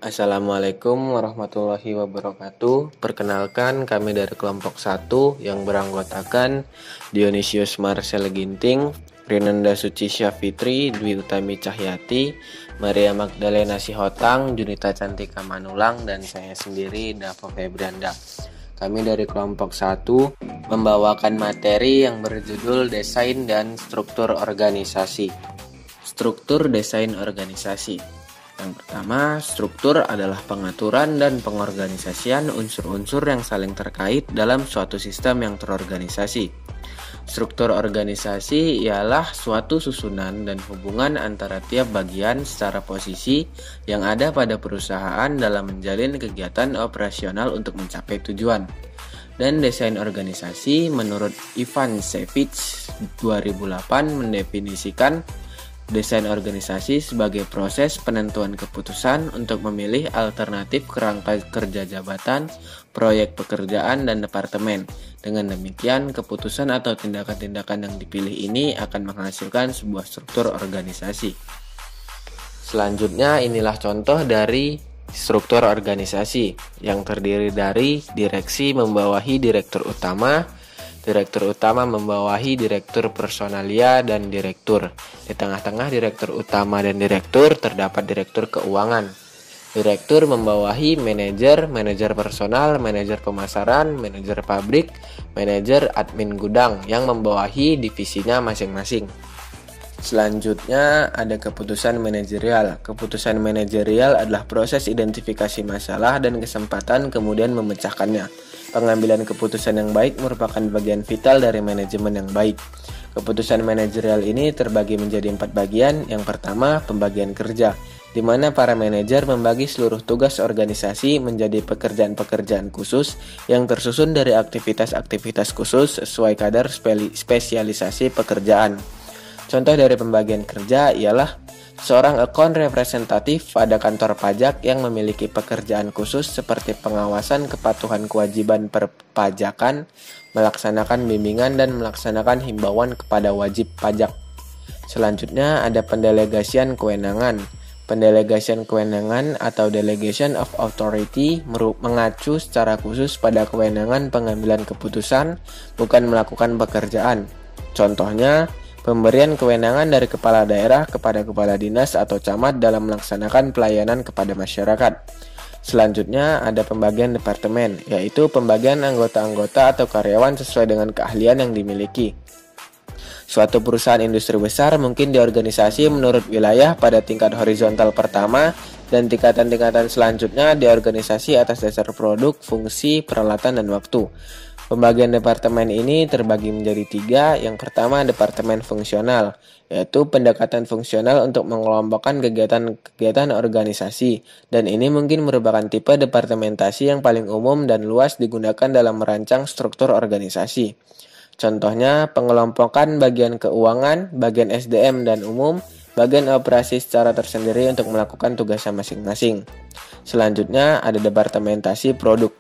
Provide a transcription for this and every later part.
Assalamualaikum warahmatullahi wabarakatuh. Perkenalkan, kami dari kelompok 1 yang beranggotakan Dionysius Marcel Ginting, Rinanda Suci Syafitri, Dwi Utami Cahyati, Maria Magdalena Sihotang, Junita Cantika Manulang, dan saya sendiri Dava Febrianda. Kami dari kelompok 1 membawakan materi yang berjudul Desain dan Struktur Organisasi. Struktur desain organisasi. Yang pertama, struktur adalah pengaturan dan pengorganisasian unsur-unsur yang saling terkait dalam suatu sistem yang terorganisasi. Struktur organisasi ialah suatu susunan dan hubungan antara tiap bagian secara posisi yang ada pada perusahaan dalam menjalin kegiatan operasional untuk mencapai tujuan. Dan desain organisasi menurut Ivan Savage 2008 mendefinisikan desain organisasi sebagai proses penentuan keputusan untuk memilih alternatif kerangka kerja jabatan, proyek pekerjaan, dan departemen. Dengan demikian, keputusan atau tindakan-tindakan yang dipilih ini akan menghasilkan sebuah struktur organisasi. Selanjutnya, inilah contoh dari struktur organisasi yang terdiri dari direksi membawahi direktur utama membawahi direktur personalia dan direktur. Di tengah-tengah direktur utama dan direktur terdapat direktur keuangan. Direktur membawahi manajer personal, manajer pemasaran, manajer pabrik, manajer admin gudang yang membawahi divisinya masing-masing. Selanjutnya ada keputusan manajerial. Keputusan manajerial adalah proses identifikasi masalah dan kesempatan kemudian memecahkannya. Pengambilan keputusan yang baik merupakan bagian vital dari manajemen yang baik. Keputusan manajerial ini terbagi menjadi 4 bagian. Yang pertama, pembagian kerja, di mana para manajer membagi seluruh tugas organisasi menjadi pekerjaan-pekerjaan khusus yang tersusun dari aktivitas-aktivitas khusus sesuai kadar spesialisasi pekerjaan. Contoh dari pembagian kerja ialah seorang account representatif pada kantor pajak yang memiliki pekerjaan khusus seperti pengawasan kepatuhan kewajiban perpajakan, melaksanakan bimbingan, dan melaksanakan himbauan kepada wajib pajak. Selanjutnya ada pendelegasian kewenangan. Pendelegasian kewenangan atau delegation of authority mengacu secara khusus pada kewenangan pengambilan keputusan, bukan melakukan pekerjaan. Contohnya, pemberian kewenangan dari kepala daerah kepada kepala dinas atau camat dalam melaksanakan pelayanan kepada masyarakat. Selanjutnya ada pembagian departemen, yaitu pembagian anggota-anggota atau karyawan sesuai dengan keahlian yang dimiliki. Suatu perusahaan industri besar mungkin diorganisasi menurut wilayah pada tingkat horizontal pertama dan tingkatan-tingkatan selanjutnya diorganisasi atas dasar produk, fungsi, peralatan, dan waktu. Pembagian departemen ini terbagi menjadi 3. Yang pertama, departemen fungsional, yaitu pendekatan fungsional untuk mengelompokkan kegiatan organisasi, dan ini mungkin merupakan tipe departementasi yang paling umum dan luas digunakan dalam merancang struktur organisasi. Contohnya, pengelompokan bagian keuangan, bagian SDM dan umum, bagian operasi secara tersendiri untuk melakukan tugasnya masing-masing. Selanjutnya, ada departementasi produk.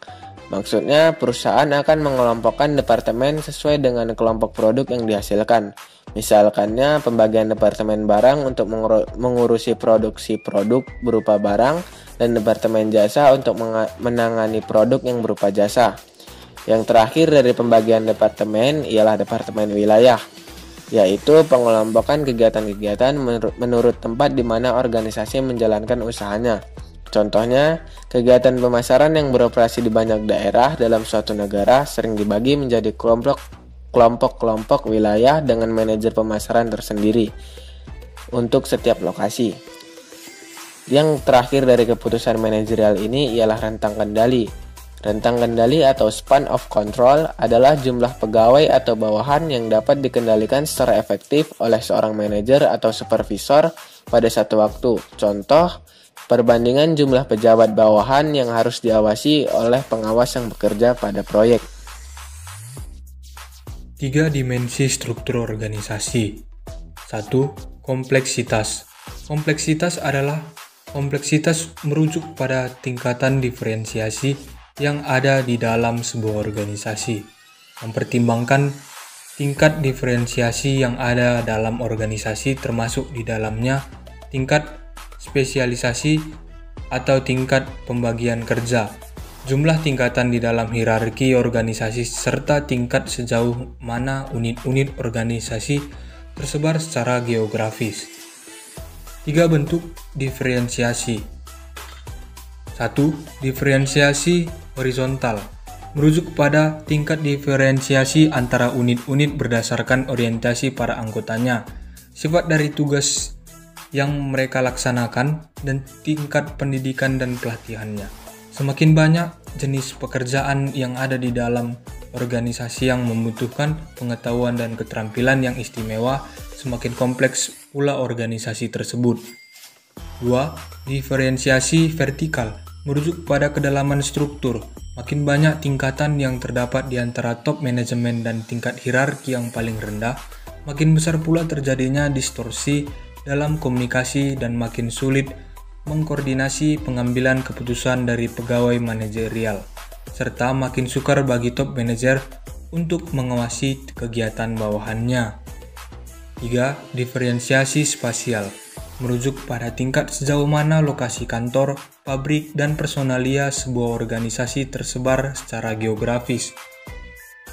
Maksudnya, perusahaan akan mengelompokkan departemen sesuai dengan kelompok produk yang dihasilkan. Misalkannya, pembagian departemen barang untuk mengurusi produksi produk berupa barang, dan departemen jasa untuk menangani produk yang berupa jasa. Yang terakhir dari pembagian departemen ialah departemen wilayah, yaitu pengelompokan kegiatan-kegiatan menurut tempat di mana organisasi menjalankan usahanya. Contohnya, kegiatan pemasaran yang beroperasi di banyak daerah dalam suatu negara sering dibagi menjadi kelompok-kelompok wilayah dengan manajer pemasaran tersendiri untuk setiap lokasi. Yang terakhir dari keputusan manajerial ini ialah rentang kendali. Rentang kendali atau span of control adalah jumlah pegawai atau bawahan yang dapat dikendalikan secara efektif oleh seorang manajer atau supervisor pada satu waktu. Contoh, perbandingan jumlah pejabat bawahan yang harus diawasi oleh pengawas yang bekerja pada proyek. 3 dimensi struktur organisasi. 1. Kompleksitas. Kompleksitas merujuk pada tingkatan diferensiasi yang ada di dalam sebuah organisasi. Mempertimbangkan tingkat diferensiasi yang ada dalam organisasi termasuk di dalamnya tingkat spesialisasi atau tingkat pembagian kerja, jumlah tingkatan di dalam hierarki organisasi, serta tingkat sejauh mana unit-unit organisasi tersebar secara geografis. 3 bentuk diferensiasi. 1. Diferensiasi horizontal merujuk pada tingkat diferensiasi antara unit-unit berdasarkan orientasi para anggotanya, sifat dari tugas yang mereka laksanakan, dan tingkat pendidikan dan pelatihannya. Semakin banyak jenis pekerjaan yang ada di dalam organisasi yang membutuhkan pengetahuan dan keterampilan yang istimewa, semakin kompleks pula organisasi tersebut. 2. Diferensiasi vertikal merujuk pada kedalaman struktur. Makin banyak tingkatan yang terdapat di antara top manajemen dan tingkat hierarki yang paling rendah, makin besar pula terjadinya distorsi dalam komunikasi dan makin sulit mengkoordinasi pengambilan keputusan dari pegawai manajerial, serta makin sukar bagi top manajer untuk mengawasi kegiatan bawahannya. 3. Diferensiasi spasial merujuk pada tingkat sejauh mana lokasi kantor, pabrik, dan personalia sebuah organisasi tersebar secara geografis.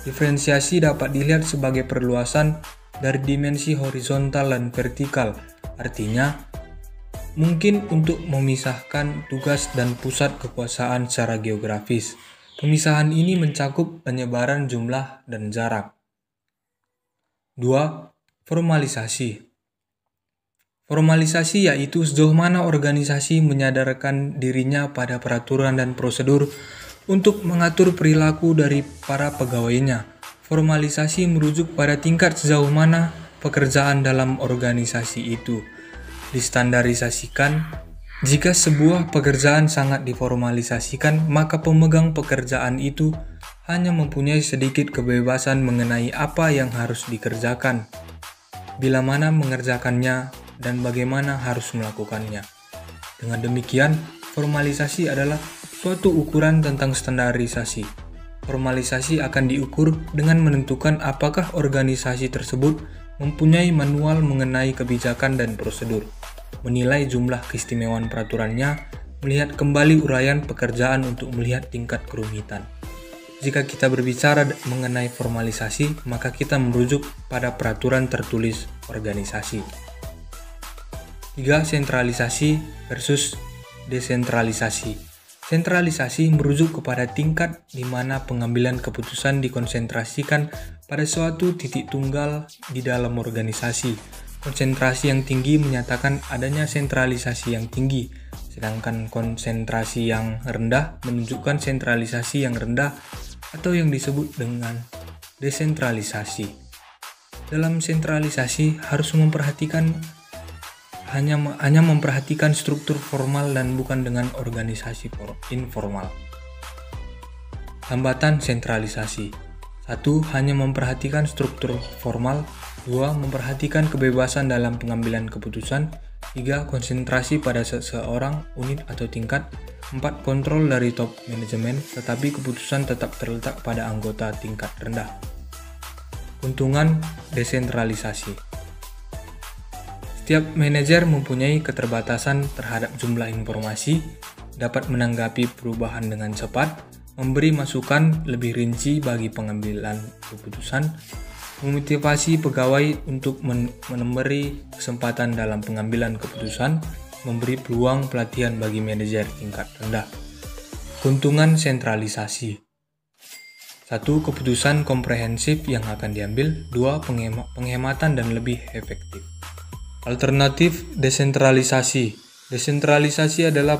Diferensiasi dapat dilihat sebagai perluasan dari dimensi horizontal dan vertikal, artinya mungkin untuk memisahkan tugas dan pusat kekuasaan secara geografis. Pemisahan ini mencakup penyebaran jumlah dan jarak. 2. Formalisasi. Formalisasi yaitu sejauh mana organisasi menyadarkan dirinya pada peraturan dan prosedur untuk mengatur perilaku dari para pegawainya. Formalisasi merujuk pada tingkat sejauh mana pekerjaan dalam organisasi itu distandarisasikan. Jika sebuah pekerjaan sangat diformalisasikan, maka pemegang pekerjaan itu hanya mempunyai sedikit kebebasan mengenai apa yang harus dikerjakan, bila mana mengerjakannya, dan bagaimana harus melakukannya. Dengan demikian, formalisasi adalah suatu ukuran tentang standarisasi. Formalisasi akan diukur dengan menentukan apakah organisasi tersebut mempunyai manual mengenai kebijakan dan prosedur, menilai jumlah keistimewaan peraturannya, melihat kembali uraian pekerjaan untuk melihat tingkat kerumitan. Jika kita berbicara mengenai formalisasi, maka kita merujuk pada peraturan tertulis organisasi. 3. Sentralisasi versus desentralisasi. Sentralisasi merujuk kepada tingkat di mana pengambilan keputusan dikonsentrasikan pada suatu titik tunggal di dalam organisasi. Konsentrasi yang tinggi menyatakan adanya sentralisasi yang tinggi, sedangkan konsentrasi yang rendah menunjukkan sentralisasi yang rendah atau yang disebut dengan desentralisasi. Dalam sentralisasi harus hanya memperhatikan struktur formal dan bukan dengan organisasi informal. Hambatan sentralisasi. 1. Hanya memperhatikan struktur formal. 2. Memperhatikan kebebasan dalam pengambilan keputusan. 3. Konsentrasi pada seseorang, unit atau tingkat. 4. Kontrol dari top manajemen, tetapi keputusan tetap terletak pada anggota tingkat rendah. Keuntungan desentralisasi. Setiap manajer mempunyai keterbatasan terhadap jumlah informasi, dapat menanggapi perubahan dengan cepat, memberi masukan lebih rinci bagi pengambilan keputusan, memotivasi pegawai untuk memberi kesempatan dalam pengambilan keputusan, memberi peluang pelatihan bagi manajer tingkat rendah. Keuntungan sentralisasi. 1. Keputusan komprehensif yang akan diambil. 2. Penghematan dan lebih efektif. Alternatif desentralisasi. Desentralisasi adalah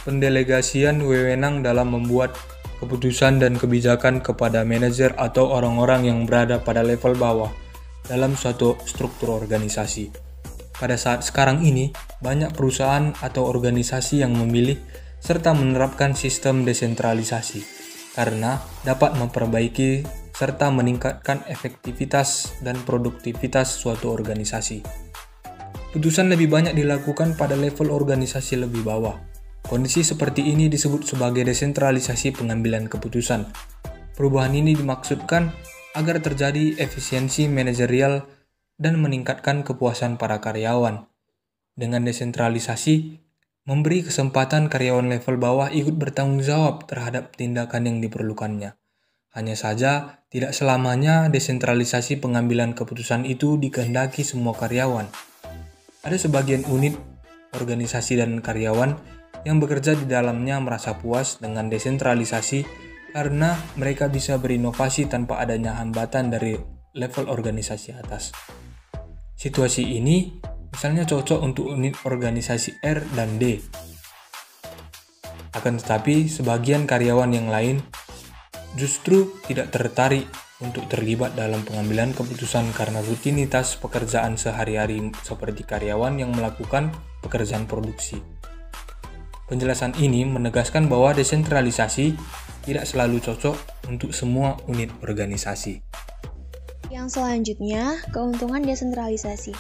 pendelegasian wewenang dalam membuat keputusan dan kebijakan kepada manajer atau orang-orang yang berada pada level bawah dalam suatu struktur organisasi. Pada saat sekarang ini, banyak perusahaan atau organisasi yang memilih serta menerapkan sistem desentralisasi karena dapat memperbaiki serta meningkatkan efektivitas dan produktivitas suatu organisasi. Keputusan lebih banyak dilakukan pada level organisasi lebih bawah. Kondisi seperti ini disebut sebagai desentralisasi pengambilan keputusan. Perubahan ini dimaksudkan agar terjadi efisiensi manajerial dan meningkatkan kepuasan para karyawan. Dengan desentralisasi, memberi kesempatan karyawan level bawah ikut bertanggung jawab terhadap tindakan yang diperlukannya. Hanya saja, tidak selamanya desentralisasi pengambilan keputusan itu dikehendaki semua karyawan. Ada sebagian unit, organisasi, dan karyawan yang bekerja di dalamnya merasa puas dengan desentralisasi karena mereka bisa berinovasi tanpa adanya hambatan dari level organisasi atas. Situasi ini misalnya cocok untuk unit organisasi R dan D. Akan tetapi, sebagian karyawan yang lain justru tidak tertarik untuk terlibat dalam pengambilan keputusan karena rutinitas pekerjaan sehari-hari seperti karyawan yang melakukan pekerjaan produksi. Penjelasan ini menegaskan bahwa desentralisasi tidak selalu cocok untuk semua unit organisasi. Yang selanjutnya, keuntungan desentralisasi.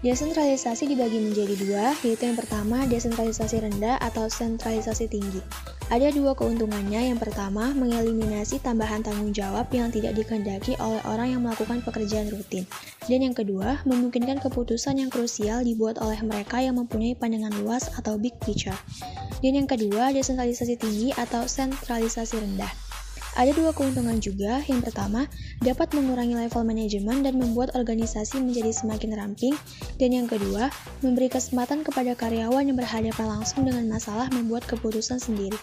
Desentralisasi dibagi menjadi dua, yaitu yang pertama desentralisasi rendah atau sentralisasi tinggi. Ada dua keuntungannya. Yang pertama, mengeliminasi tambahan tanggung jawab yang tidak dikehendaki oleh orang yang melakukan pekerjaan rutin. Dan yang kedua, memungkinkan keputusan yang krusial dibuat oleh mereka yang mempunyai pandangan luas atau big picture. Dan yang kedua, desentralisasi tinggi atau sentralisasi rendah. Ada dua keuntungan juga. Yang pertama, dapat mengurangi level manajemen dan membuat organisasi menjadi semakin ramping. Dan yang kedua, memberi kesempatan kepada karyawan yang berhadapan langsung dengan masalah membuat keputusan sendiri.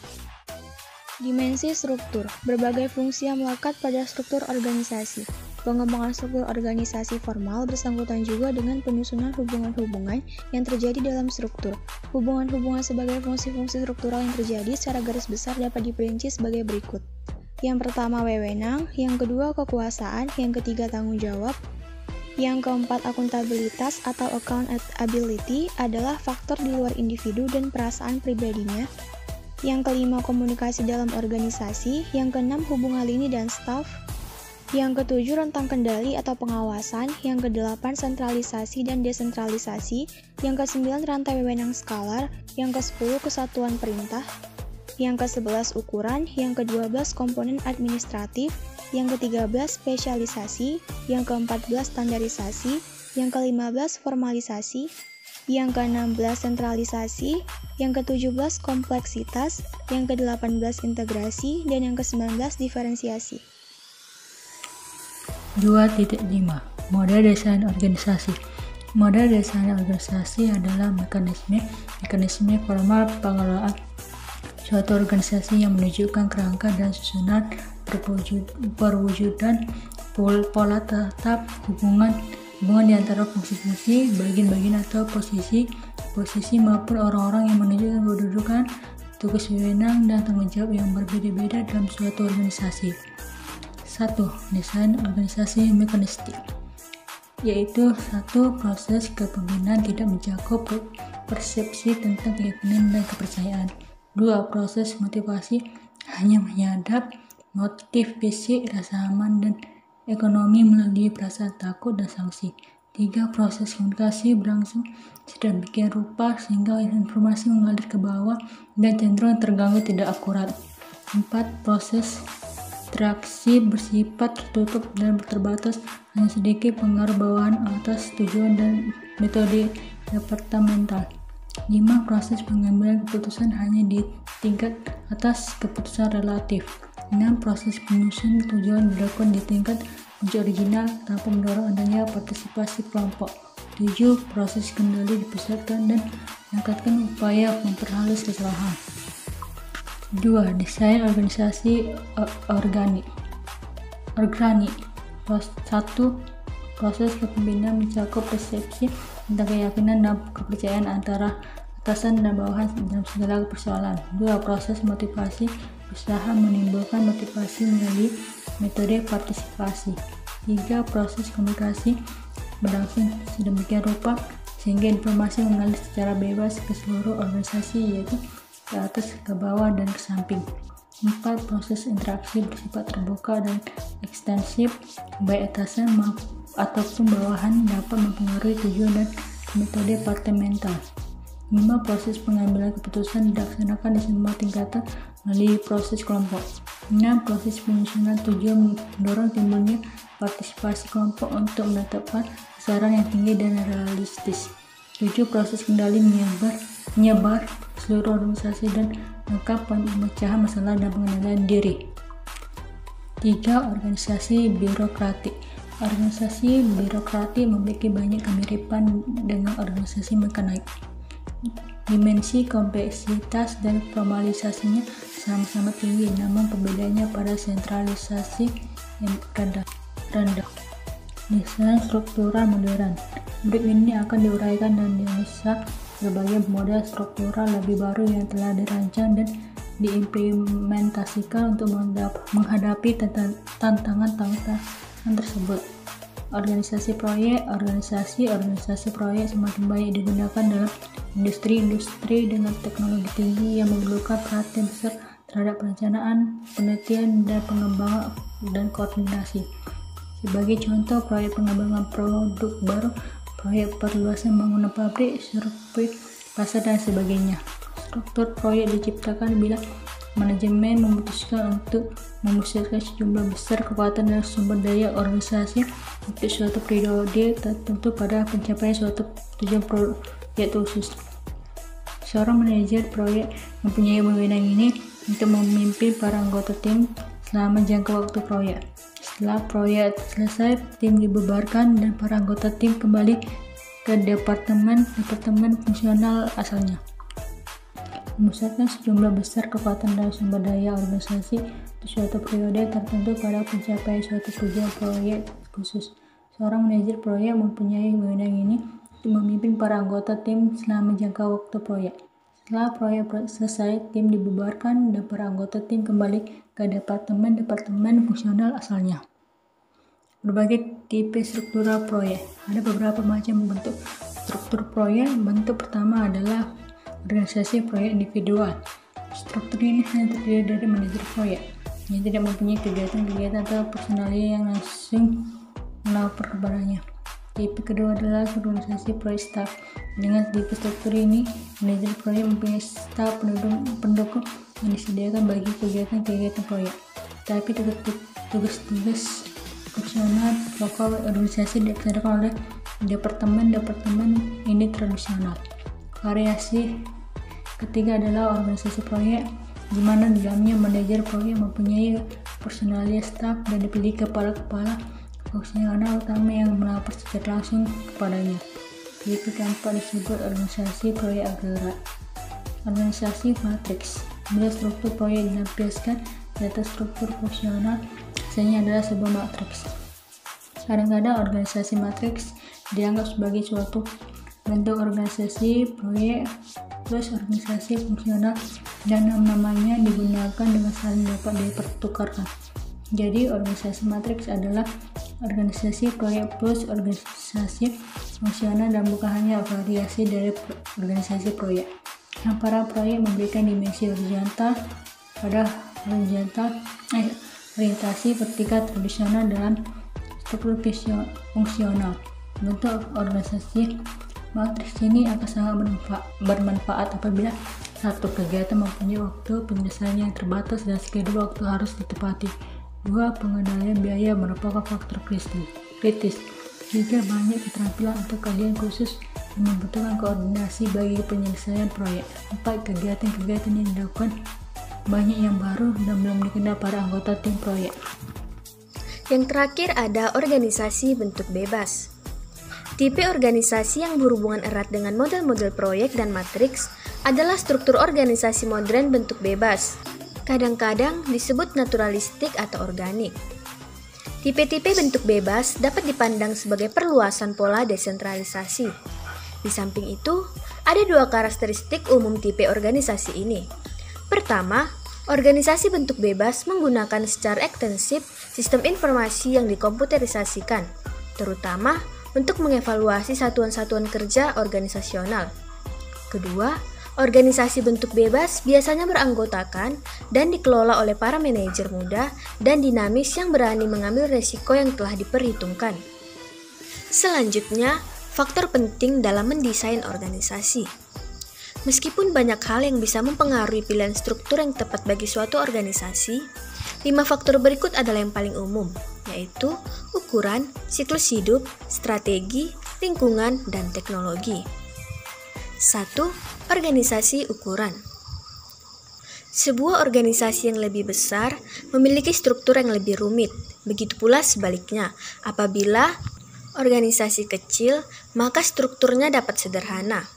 Dimensi struktur. Berbagai fungsi yang melekat pada struktur organisasi. Pengembangan struktur organisasi formal bersangkutan juga dengan penyusunan hubungan-hubungan yang terjadi dalam struktur. Hubungan-hubungan sebagai fungsi-fungsi struktural yang terjadi secara garis besar dapat diperinci sebagai berikut. Yang pertama wewenang, yang kedua kekuasaan, yang ketiga tanggung jawab, yang keempat akuntabilitas atau accountability adalah faktor di luar individu dan perasaan pribadinya. Yang kelima komunikasi dalam organisasi, yang keenam hubungan lini dan staf, yang ketujuh rentang kendali atau pengawasan, yang kedelapan sentralisasi dan desentralisasi, yang kesembilan rantai wewenang skalar, yang ke-10 kesatuan perintah, yang ke-11 ukuran, yang ke-12 komponen administratif, yang ke-13 spesialisasi, yang ke-14 standarisasi, yang ke-15 formalisasi, yang ke-16 sentralisasi, yang ke-17 kompleksitas, yang ke-18 integrasi, dan yang ke-19 diferensiasi. 2.5 Model desain organisasi. Model desain organisasi adalah mekanisme formal pengelolaan suatu organisasi yang menunjukkan kerangka dan susunan perwujudan pola tetap hubungan di antara fungsi-fungsi, bagian-bagian atau posisi maupun orang-orang yang menunjukkan kedudukan, tugas wewenang, dan tanggung jawab yang berbeda-beda dalam suatu organisasi. 1. Desain organisasi mekanistik, yaitu satu proses kepemimpinan tidak mencakup persepsi tentang keyakinan dan kepercayaan. 2. Proses motivasi hanya menyadap motif fisik, rasa aman, dan ekonomi melalui perasaan takut dan sanksi. 3. Proses komunikasi berlangsung sedemikian rupa sehingga informasi mengalir ke bawah dan cenderung terganggu tidak akurat. 4. Proses interaksi bersifat tertutup dan terbatas, hanya sedikit pengaruh bawahan atas tujuan dan metode departemental. 5. Proses pengambilan keputusan hanya di tingkat atas keputusan relatif. 6. Proses penyusunan tujuan dilakukan di tingkat kunci original tanpa mendorong adanya partisipasi kelompok. 7. Proses kendali dipusatkan dan meningkatkan upaya memperhalus kesalahan. 2. Desain organisasi organik. 1. Proses kepemimpinan mencakup persepsi tentang keyakinan dan kepercayaan antara atasan dan bawahan dalam segala persoalan. 2. Proses motivasi berusaha menimbulkan motivasi melalui metode partisipasi. 3. Proses komunikasi berlangsung sedemikian rupa sehingga informasi mengalir secara bebas ke seluruh organisasi, yaitu ke atas, ke bawah, dan ke samping. 4. Proses interaksi bersifat terbuka dan ekstensif, baik atasan ataupun bawahan dapat mempengaruhi tujuan dan metode departemental. 5. Proses pengambilan keputusan dilaksanakan di semua tingkatan melalui proses kelompok. 6. Proses penyusunan tujuan mendorong timbulnya partisipasi kelompok untuk menetapkan sasaran yang tinggi dan realistis. 7. Proses kendali menyebar menyebar seluruh organisasi dan melakukan pemecahan masalah dan pengendalian diri. 3. Organisasi birokratik. Organisasi birokratik memiliki banyak kemiripan dengan organisasi mekanik. Dimensi, kompleksitas, dan formalisasinya sama-sama tinggi, namun perbedaannya pada sentralisasi yang rendah. Desain struktural modern. Berikut ini akan diuraikan dan dianalisa berbagai model struktural lebih baru yang telah dirancang dan diimplementasikan untuk menghadapi tantangan tersebut. Organisasi proyek. Organisasi proyek semakin banyak digunakan dalam industri dengan teknologi tinggi yang memerlukan perhatian besar terhadap perencanaan, penelitian, dan pengembangan dan koordinasi. Sebagai contoh, proyek pengembangan produk baru, proyek perluasan bangunan pabrik, sirkuit pasar, dan sebagainya. Struktur proyek diciptakan bila manajemen memutuskan untuk memusatkan sejumlah besar kekuatan dan sumber daya organisasi untuk suatu periode tertentu pada pencapaian suatu tujuan proyek khusus. Seorang manajer proyek mempunyai wewenang ini untuk memimpin para anggota tim selama jangka waktu proyek. Setelah proyek selesai, tim dibubarkan dan para anggota tim kembali ke departemen fungsional asalnya. Memusatkan sejumlah besar kekuatan dan sumber daya organisasi untuk suatu periode tertentu pada pencapaian suatu tujuan proyek khusus. Seorang manajer proyek mempunyai wewenang ini untuk memimpin para anggota tim selama jangka waktu proyek. Setelah proyek selesai, tim dibubarkan dan para anggota tim kembali ke departemen fungsional asalnya. Berbagai tipe struktural proyek. Ada beberapa macam bentuk struktur proyek. Bentuk pertama adalah organisasi proyek individual. Struktur ini hanya terdiri dari manajer proyek yang tidak mempunyai kegiatan atau personalia yang langsung melapor kepadanya. Tipe kedua adalah organisasi proyek staff. Dengan tipe struktur ini, manajer proyek mempunyai staf pendukung yang disediakan bagi kegiatan proyek. Tapi tugas-tugas fungsional pokok organisasi dilaksanakan oleh departemen ini tradisional. Variasi ketiga adalah organisasi proyek, di mana di dalamnya manajer proyek mempunyai personalia staf dan dipilih kepala fungsional utama yang melapor secara langsung kepadanya. Tipe keempat disebut organisasi proyek agregat. Organisasi matriks. Bila struktur proyek dilampiaskan di atas struktur fungsional, hasilnya adalah sebuah matriks. Kadang-kadang organisasi matriks dianggap sebagai suatu bentuk organisasi proyek plus organisasi fungsional dan namanya digunakan dengan saling dapat dipertukarkan. Jadi organisasi matriks adalah organisasi proyek plus organisasi fungsional dan bukan hanya variasi dari organisasi proyek. Yang para proyek memberikan dimensi horizontal pada orientasi vertikal tradisional dalam struktur fungsional. Bentuk organisasi matriks ini akan sangat bermanfaat apabila satu kegiatan mempunyai waktu penyelesaian yang terbatas dan schedule waktu harus ditepati. 2. Pengendalian biaya merupakan faktor kritis. 3. Banyak keterampilan atau keahlian khusus yang membutuhkan koordinasi bagi penyelesaian proyek. 4. Kegiatan-kegiatan yang dilakukan banyak yang baru dan belum dikenal para anggota tim proyek. Yang terakhir ada organisasi bentuk bebas. Tipe organisasi yang berhubungan erat dengan model-model proyek dan matriks adalah struktur organisasi modern bentuk bebas. Kadang-kadang disebut naturalistik atau organik. Tipe-tipe bentuk bebas dapat dipandang sebagai perluasan pola desentralisasi. Di samping itu, ada dua karakteristik umum tipe organisasi ini. Pertama, organisasi bentuk bebas menggunakan secara ekstensif sistem informasi yang dikomputerisasikan, terutama untuk mengevaluasi satuan-satuan kerja organisasional. Kedua, organisasi bentuk bebas biasanya beranggotakan dan dikelola oleh para manajer muda dan dinamis yang berani mengambil resiko yang telah diperhitungkan. Selanjutnya, faktor penting dalam mendesain organisasi. Meskipun banyak hal yang bisa mempengaruhi pilihan struktur yang tepat bagi suatu organisasi, 5 faktor berikut adalah yang paling umum, yaitu ukuran, siklus hidup, strategi, lingkungan, dan teknologi. 1. Organisasi ukuran. Sebuah organisasi yang lebih besar memiliki struktur yang lebih rumit. Begitu pula sebaliknya, apabila organisasi kecil, maka strukturnya dapat sederhana.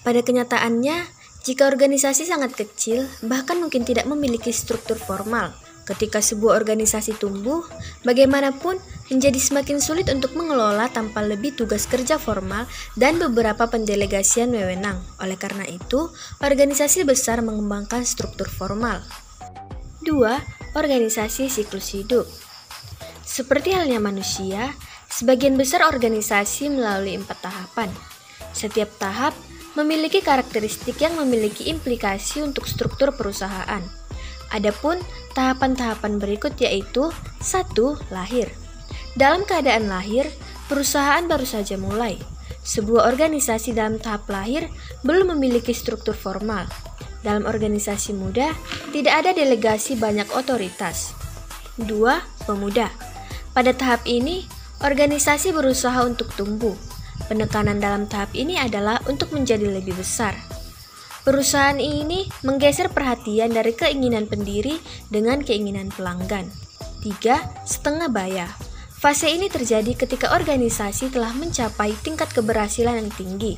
Pada kenyataannya, jika organisasi sangat kecil, bahkan mungkin tidak memiliki struktur formal. Ketika sebuah organisasi tumbuh, bagaimanapun menjadi semakin sulit untuk mengelola tanpa lebih tugas kerja formal dan beberapa pendelegasian wewenang. Oleh karena itu, organisasi besar mengembangkan struktur formal. 2. Organisasi siklus hidup. Seperti halnya manusia, sebagian besar organisasi melalui 4 tahapan. Setiap tahap memiliki karakteristik yang memiliki implikasi untuk struktur perusahaan. Adapun tahapan-tahapan berikut yaitu 1. Lahir. Dalam keadaan lahir, perusahaan baru saja mulai. Sebuah organisasi dalam tahap lahir belum memiliki struktur formal. Dalam organisasi muda, tidak ada delegasi banyak otoritas. 2. Pemuda. Pada tahap ini, organisasi berusaha untuk tumbuh. Penekanan dalam tahap ini adalah untuk menjadi lebih besar. Perusahaan ini menggeser perhatian dari keinginan pendiri dengan keinginan pelanggan. 3. Setengah baya. Fase ini terjadi ketika organisasi telah mencapai tingkat keberhasilan yang tinggi.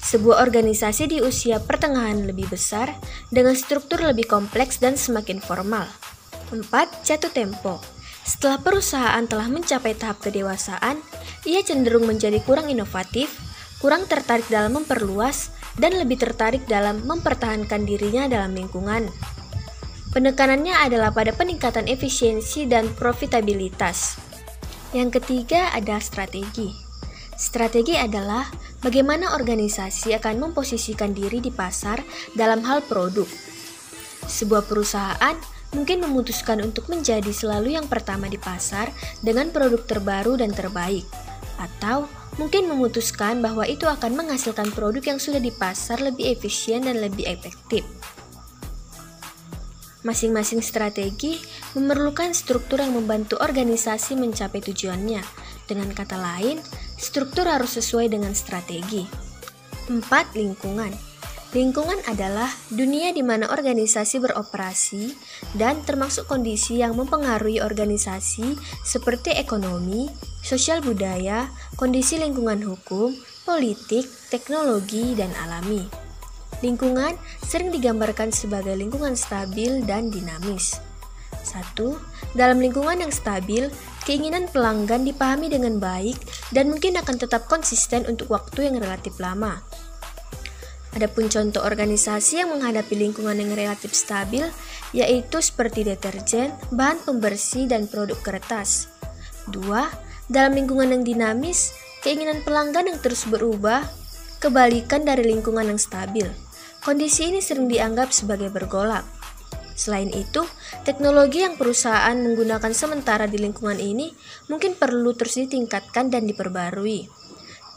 Sebuah organisasi di usia pertengahan lebih besar dengan struktur lebih kompleks dan semakin formal. 4. Jatuh tempo. Setelah perusahaan telah mencapai tahap kedewasaan, ia cenderung menjadi kurang inovatif, kurang tertarik dalam memperluas, dan lebih tertarik dalam mempertahankan dirinya dalam lingkungan. Penekanannya adalah pada peningkatan efisiensi dan profitabilitas. Yang ketiga ada strategi. Strategi adalah bagaimana organisasi akan memposisikan diri di pasar dalam hal produk. Sebuah perusahaan mungkin memutuskan untuk menjadi selalu yang pertama di pasar dengan produk terbaru dan terbaik, atau mungkin memutuskan bahwa itu akan menghasilkan produk yang sudah di pasar lebih efisien dan lebih efektif. Masing-masing strategi memerlukan struktur yang membantu organisasi mencapai tujuannya. Dengan kata lain, struktur harus sesuai dengan strategi. 4. Lingkungan. Lingkungan adalah dunia di mana organisasi beroperasi dan termasuk kondisi yang mempengaruhi organisasi seperti ekonomi, sosial budaya, kondisi lingkungan hukum, politik, teknologi, dan alami. Lingkungan sering digambarkan sebagai lingkungan stabil dan dinamis. 1. Dalam lingkungan yang stabil, keinginan pelanggan dipahami dengan baik dan mungkin akan tetap konsisten untuk waktu yang relatif lama. Adapun contoh organisasi yang menghadapi lingkungan yang relatif stabil, yaitu seperti deterjen, bahan pembersih, dan produk kertas. 2. Dalam lingkungan yang dinamis, keinginan pelanggan yang terus berubah, kebalikan dari lingkungan yang stabil. Kondisi ini sering dianggap sebagai bergolak. Selain itu, teknologi yang perusahaan menggunakan sementara di lingkungan ini mungkin perlu terus ditingkatkan dan diperbarui.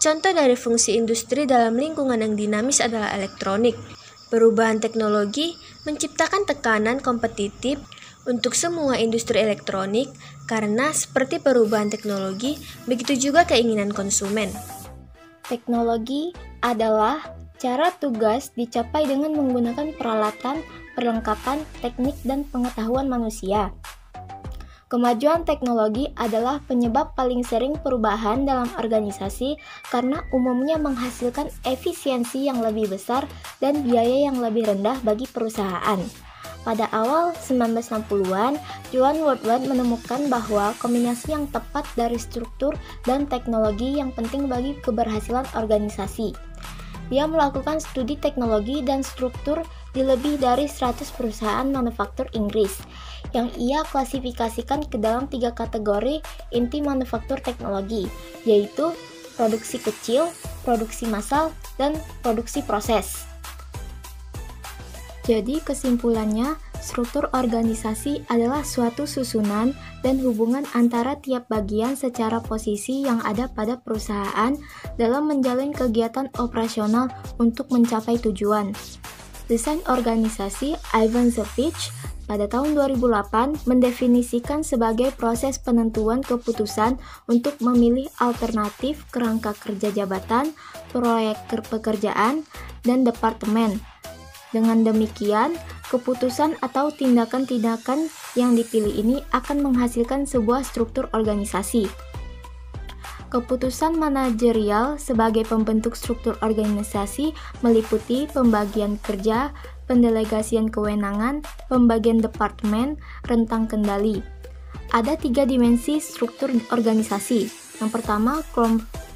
Contoh dari fungsi industri dalam lingkungan yang dinamis adalah elektronik. Perubahan teknologi menciptakan tekanan kompetitif untuk semua industri elektronik karena seperti perubahan teknologi, begitu juga keinginan konsumen. Teknologi adalah cara tugas dicapai dengan menggunakan peralatan, perlengkapan, teknik, dan pengetahuan manusia. Kemajuan teknologi adalah penyebab paling sering perubahan dalam organisasi karena umumnya menghasilkan efisiensi yang lebih besar dan biaya yang lebih rendah bagi perusahaan. Pada awal 1960-an, Joan Woodward menemukan bahwa kombinasi yang tepat dari struktur dan teknologi yang penting bagi keberhasilan organisasi. Dia melakukan studi teknologi dan struktur di lebih dari 100 perusahaan manufaktur Inggris, yang ia klasifikasikan ke dalam 3 kategori inti manufaktur teknologi, yaitu produksi kecil, produksi massal, dan produksi proses. Jadi kesimpulannya, struktur organisasi adalah suatu susunan dan hubungan antara tiap bagian secara posisi yang ada pada perusahaan dalam menjalin kegiatan operasional untuk mencapai tujuan. Desain Organisasi Ivan Zevich pada tahun 2008 mendefinisikan sebagai proses penentuan keputusan untuk memilih alternatif kerangka kerja jabatan, proyek pekerjaan, dan departemen. Dengan demikian, keputusan atau tindakan-tindakan yang dipilih ini akan menghasilkan sebuah struktur organisasi. Keputusan manajerial sebagai pembentuk struktur organisasi meliputi pembagian kerja, pendelegasian kewenangan, pembagian departemen, rentang kendali. Ada 3 dimensi struktur organisasi. Yang pertama,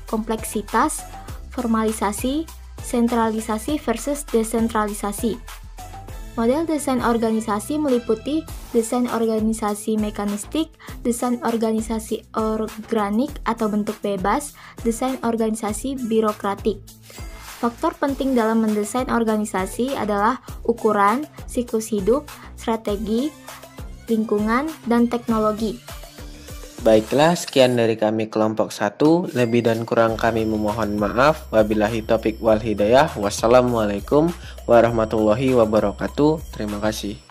kompleksitas, formalisasi, sentralisasi versus desentralisasi. Model desain organisasi meliputi desain organisasi mekanistik, desain organisasi organik atau bentuk bebas, desain organisasi birokratik. Faktor penting dalam mendesain organisasi adalah ukuran, siklus hidup, strategi, lingkungan, dan teknologi. Baiklah, sekian dari kami kelompok 1. Lebih dan kurang kami memohon maaf. Wabillahi taufiq wal hidayah. Wassalamualaikum warahmatullahi wabarakatuh. Terima kasih.